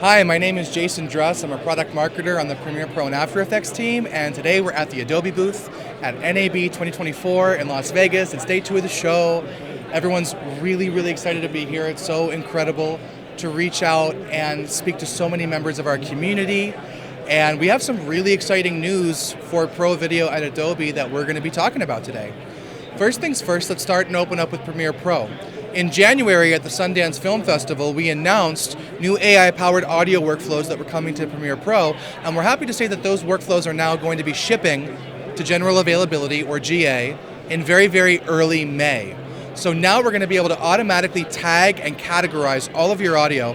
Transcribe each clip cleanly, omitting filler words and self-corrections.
Hi, my name is Jason Druss. I'm a product marketer on the Premiere Pro and After Effects team, and today we're at the Adobe booth at NAB 2024 in Las Vegas. It's day 2 of the show. Everyone's really excited to be here. It's so incredible to reach out and speak to so many members of our community. And we have some really exciting news for Pro Video at Adobe that we're going to be talking about today. First things first, let's start and open up with Premiere Pro. In January at the Sundance Film Festival, we announced new AI-powered audio workflows that were coming to Premiere Pro, and we're happy to say that those workflows are now going to be shipping to general availability, or GA, in very early May. So now we're going to be able to automatically tag and categorize all of your audio.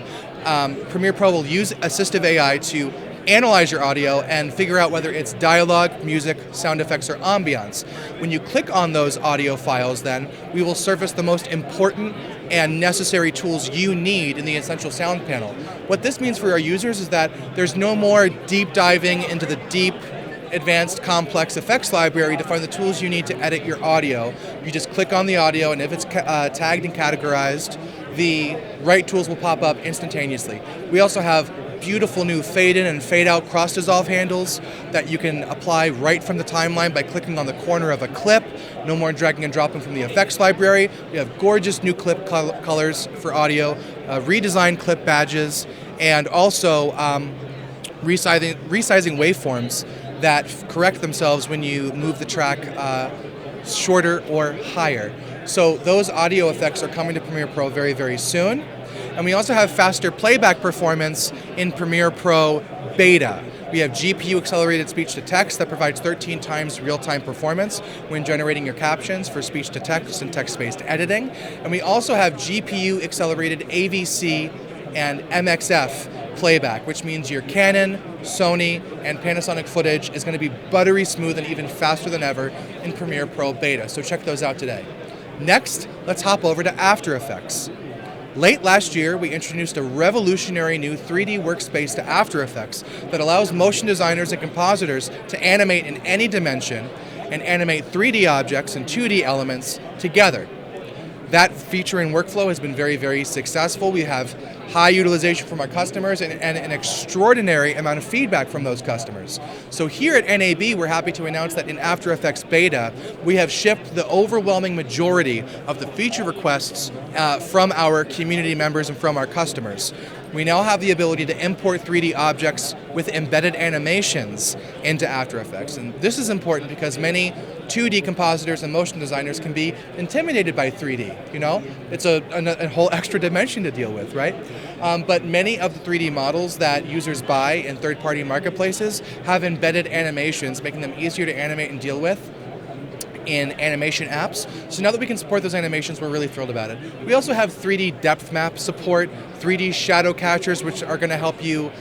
Premiere Pro will use assistive AI to analyze your audio and figure out whether it's dialogue, music, sound effects, or ambiance. When you click on those audio files, then we will surface the most important and necessary tools you need in the Essential Sound panel. What this means for our users is that there's no more deep diving into the deep, advanced, complex effects library to find the tools you need to edit your audio. You just click on the audio, and if it's tagged and categorized, the right tools will pop up instantaneously. We also have beautiful new fade in and fade out cross dissolve handles that you can apply right from the timeline by clicking on the corner of a clip. No more dragging and dropping from the effects library. We have gorgeous new clip colors for audio, redesigned clip badges, and also resizing waveforms that correct themselves when you move the track shorter or higher. So those audio effects are coming to Premiere Pro very soon. And we also have faster playback performance in Premiere Pro Beta. We have GPU accelerated speech to text that provides 13 times real-time performance when generating your captions for speech to text and text-based editing. And we also have GPU accelerated AVC and MXF playback, which means your Canon, Sony, and Panasonic footage is going to be buttery smooth and even faster than ever in Premiere Pro Beta. So check those out today. Next, let's hop over to After Effects. Late last year, we introduced a revolutionary new 3D workspace to After Effects that allows motion designers and compositors to animate in any dimension and animate 3D objects and 2D elements together. That feature and workflow has been very successful. We have high utilization from our customers and an extraordinary amount of feedback from those customers. So here at NAB, we're happy to announce that in After Effects Beta, we have shipped the overwhelming majority of the feature requests from our community members and from our customers. We now have the ability to import 3D objects with embedded animations into After Effects. And this is important because many 2D compositors and motion designers can be intimidated by 3D, you know? It's a whole extra dimension to deal with, right? But many of the 3D models that users buy in third-party marketplaces have embedded animations, making them easier to animate and deal with in animation apps. So now that we can support those animations, we're really thrilled about it. We also have 3D depth map support, 3D shadow catchers, which are going to help you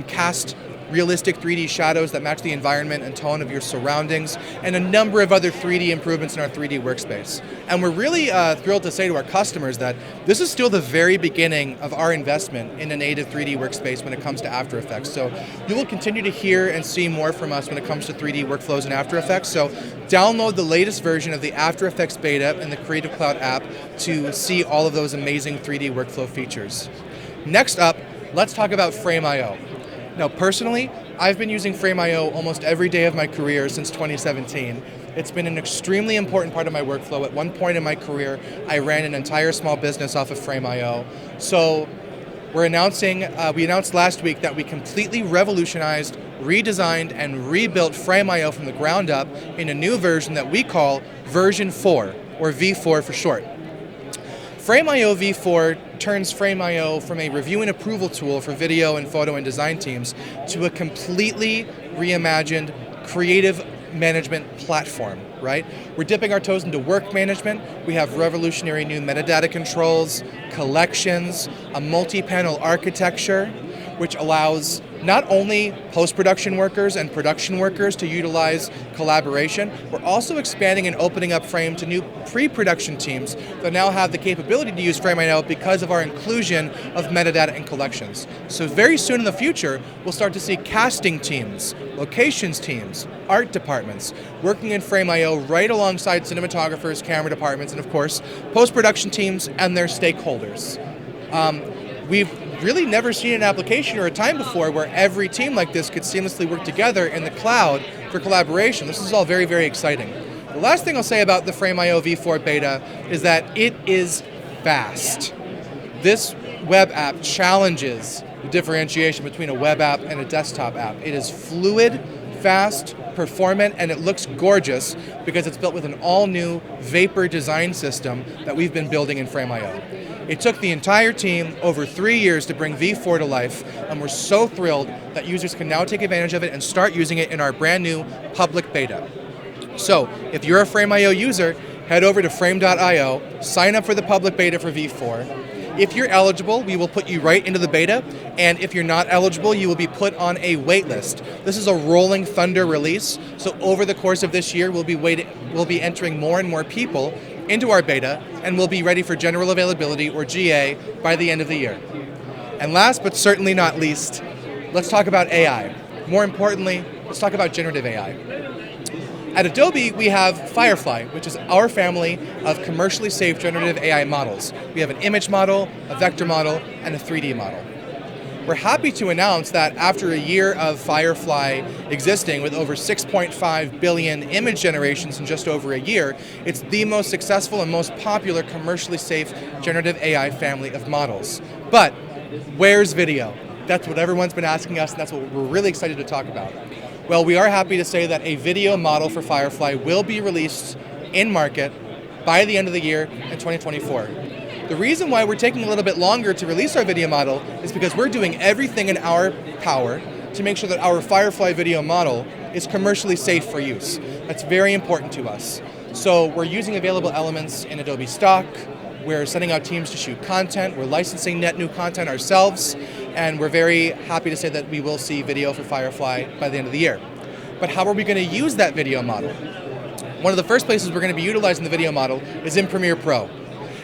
cast realistic 3D shadows that match the environment and tone of your surroundings, and a number of other 3D improvements in our 3D workspace. And we're really thrilled to say to our customers that this is still the very beginning of our investment in a native 3D workspace when it comes to After Effects. So you will continue to hear and see more from us when it comes to 3D workflows in After Effects. So download the latest version of the After Effects Beta in the Creative Cloud app to see all of those amazing 3D workflow features. Next up, let's talk about Frame.io. Now, personally, I've been using Frame.io almost every day of my career since 2017. It's been an extremely important part of my workflow. At one point in my career, I ran an entire small business off of Frame.io. So we announced last week that we completely revolutionized, redesigned, and rebuilt Frame.io from the ground up in a new version that we call version 4, or V4 for short. Frame.io V4 turns Frame.io from a review and approval tool for video and photo and design teams to a completely reimagined creative management platform, right? We're dipping our toes into work management. We have revolutionary new metadata controls, collections, a multi-panel architecture, which allows not only post-production workers and production workers to utilize collaboration, we're also expanding and opening up Frame to new pre-production teams that now have the capability to use Frame.io because of our inclusion of metadata and collections. So very soon in the future, we'll start to see casting teams, locations teams, art departments working in Frame.io right alongside cinematographers, camera departments, and of course, post-production teams and their stakeholders. we've really never seen an application or a time before where every team like this could seamlessly work together in the cloud for collaboration. This is all very, very exciting. The last thing I'll say about the Frame.io v4 beta is that it is fast. This web app challenges the differentiation between a web app and a desktop app. It is fluid, fast, performant, and it looks gorgeous because it's built with an all-new Vapor design system that we've been building in Frame.io. It took the entire team over 3 years to bring V4 to life, and we're so thrilled that users can now take advantage of it and start using it in our brand new public beta. So, if you're a Frame.io user, head over to frame.io, sign up for the public beta for V4. If you're eligible, we will put you right into the beta, and if you're not eligible, you will be put on a wait list. This is a rolling thunder release, so over the course of this year, we'll be entering more and more people into our beta, and we'll be ready for general availability, or GA, by the end of the year. And last but certainly not least, let's talk about AI. More importantly, let's talk about generative AI. At Adobe, we have Firefly, which is our family of commercially safe generative AI models. We have an image model, a vector model, and a 3D model. We're happy to announce that after a year of Firefly existing with over 6.5 billion image generations in just over a year, it's the most successful and most popular commercially safe generative AI family of models. But where's video? That's what everyone's been asking us, and that's what we're really excited to talk about. Well, we are happy to say that a video model for Firefly will be released in market by the end of the year in 2024. The reason why we're taking a little bit longer to release our video model is because we're doing everything in our power to make sure that our Firefly video model is commercially safe for use. That's very important to us. So we're using available elements in Adobe Stock, we're sending out teams to shoot content, we're licensing net new content ourselves, and we're very happy to say that we will see video for Firefly by the end of the year. But how are we going to use that video model? One of the first places we're going to be utilizing the video model is in Premiere Pro.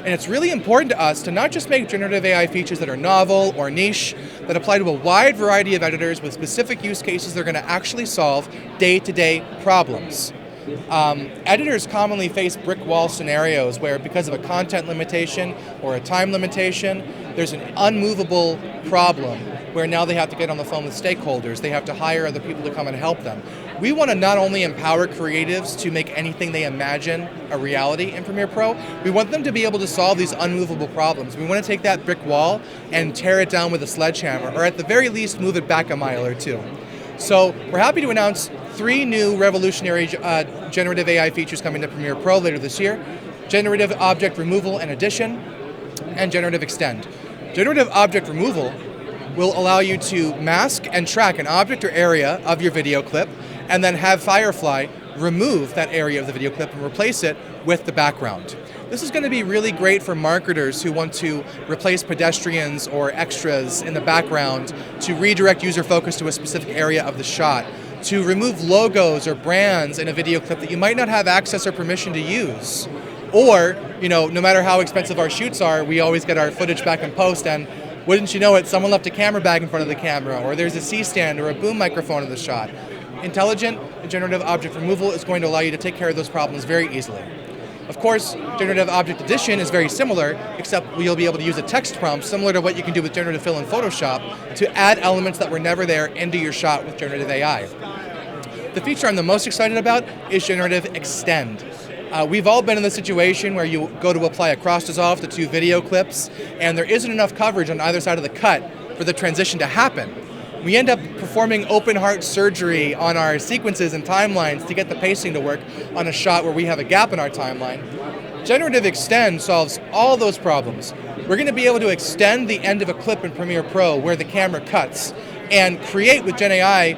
And it's really important to us to not just make generative AI features that are novel or niche, that apply to a wide variety of editors with specific use cases that are going to actually solve day-to-day problems. Editors commonly face brick wall scenarios where, because of a content limitation or a time limitation, there's an unmovable problem where now they have to get on the phone with stakeholders, they have to hire other people to come and help them. We want to not only empower creatives to make anything they imagine a reality in Premiere Pro, we want them to be able to solve these unmovable problems. We want to take that brick wall and tear it down with a sledgehammer, or at the very least move it back a mile or two. So we're happy to announce 3 new revolutionary generative AI features coming to Premiere Pro later this year: Generative Object Removal and Addition, and Generative Extend. Generative Object Removal will allow you to mask and track an object or area of your video clip, and then have Firefly remove that area of the video clip and replace it with the background. This is going to be really great for marketers who want to replace pedestrians or extras in the background, to redirect user focus to a specific area of the shot, to remove logos or brands in a video clip that you might not have access or permission to use. Or, no matter how expensive our shoots are, we always get our footage back in post, and wouldn't you know it, someone left a camera bag in front of the camera, or there's a C-stand or a boom microphone in the shot. Intelligent generative object removal is going to allow you to take care of those problems very easily. Of course, generative object addition is very similar, except you'll be able to use a text prompt similar to what you can do with generative fill in Photoshop to add elements that were never there into your shot with generative AI. The feature I'm the most excited about is generative extend. We've all been in the situation where you go to apply a cross dissolve to 2 video clips, and there isn't enough coverage on either side of the cut for the transition to happen. We end up performing open heart surgery on our sequences and timelines to get the pacing to work on a shot where we have a gap in our timeline. Generative Extend solves all those problems. We're going to be able to extend the end of a clip in Premiere Pro where the camera cuts and create with Gen AI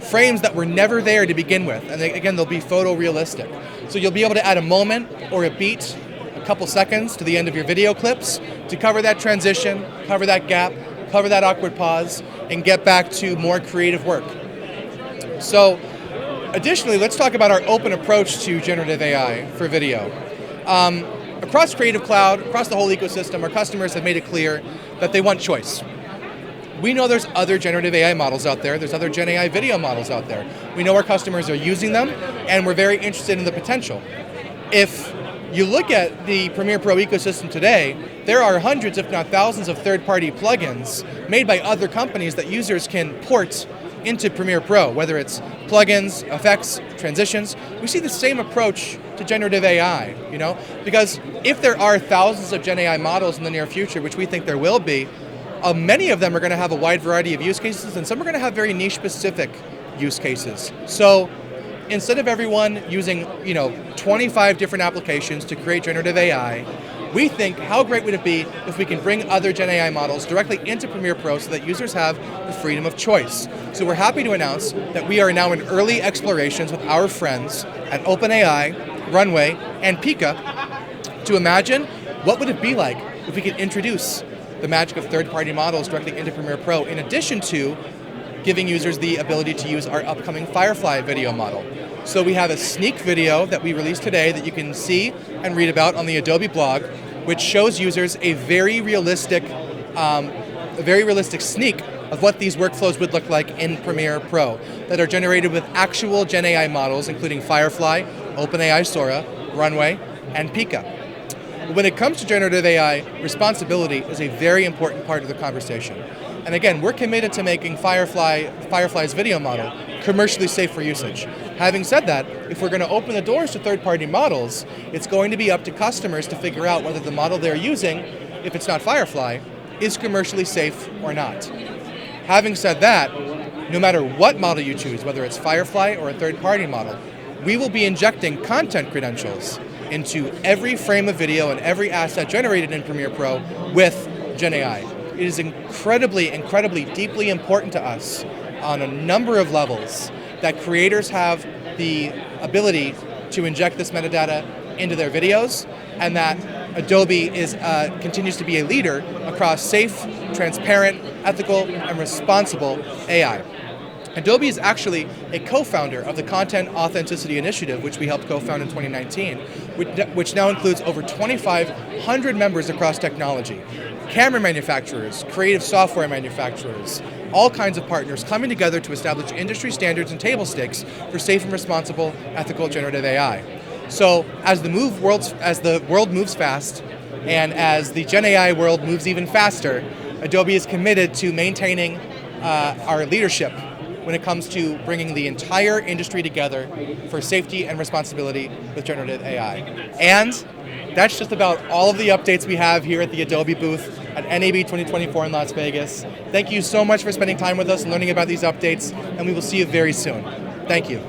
frames that were never there to begin with. And again, they'll be photorealistic. So you'll be able to add a moment or a beat, a couple seconds to the end of your video clips to cover that transition, cover that gap, cover that awkward pause, and get back to more creative work. So, additionally, let's talk about our open approach to generative AI for video. Across Creative Cloud, across the whole ecosystem, our customers have made it clear that they want choice. We know there's other generative AI models out there, there's other Gen AI video models out there. We know our customers are using them, and we're very interested in the potential. If you look at the Premiere Pro ecosystem today, there are hundreds, if not thousands, of third-party plugins made by other companies that users can port into Premiere Pro, whether it's plugins, effects, transitions. We see the same approach to generative AI, because if there are thousands of Gen AI models in the near future, which we think there will be, many of them are going to have a wide variety of use cases, and some are going to have very niche-specific use cases. So instead of everyone using 25 different applications to create generative AI, we think how great would it be if we can bring other Gen AI models directly into Premiere Pro so that users have the freedom of choice. So we're happy to announce that we are now in early explorations with our friends at OpenAI, Runway, and Pika to imagine what would it be like if we could introduce the magic of third-party models directly into Premiere Pro, in addition to giving users the ability to use our upcoming Firefly video model. So we have a sneak video that we released today that you can see and read about on the Adobe blog, which shows users a very realistic sneak of what these workflows would look like in Premiere Pro that are generated with actual Gen AI models, including Firefly, OpenAI Sora, Runway, and Pika. When it comes to generative AI, responsibility is a very important part of the conversation. And again, we're committed to making Firefly's video model commercially safe for usage. Having said that, if we're going to open the doors to third-party models, it's going to be up to customers to figure out whether the model they're using, if it's not Firefly, is commercially safe or not. Having said that, no matter what model you choose, whether it's Firefly or a third-party model, we will be injecting content credentials into every frame of video and every asset generated in Premiere Pro with Gen AI. It is incredibly, incredibly deeply important to us on a number of levels that creators have the ability to inject this metadata into their videos, and that Adobe continues to be a leader across safe, transparent, ethical, and responsible AI. Adobe is actually a co-founder of the Content Authenticity Initiative, which we helped co-found in 2019, which now includes over 2,500 members across technology. Camera manufacturers, creative software manufacturers, all kinds of partners coming together to establish industry standards and table stakes for safe and responsible, ethical generative AI. So as the world moves fast, and as the Gen AI world moves even faster, Adobe is committed to maintaining our leadership when it comes to bringing the entire industry together for safety and responsibility with generative AI. And that's just about all of the updates we have here at the Adobe booth at NAB 2024 in Las Vegas. Thank you so much for spending time with us and learning about these updates, and we will see you very soon. Thank you.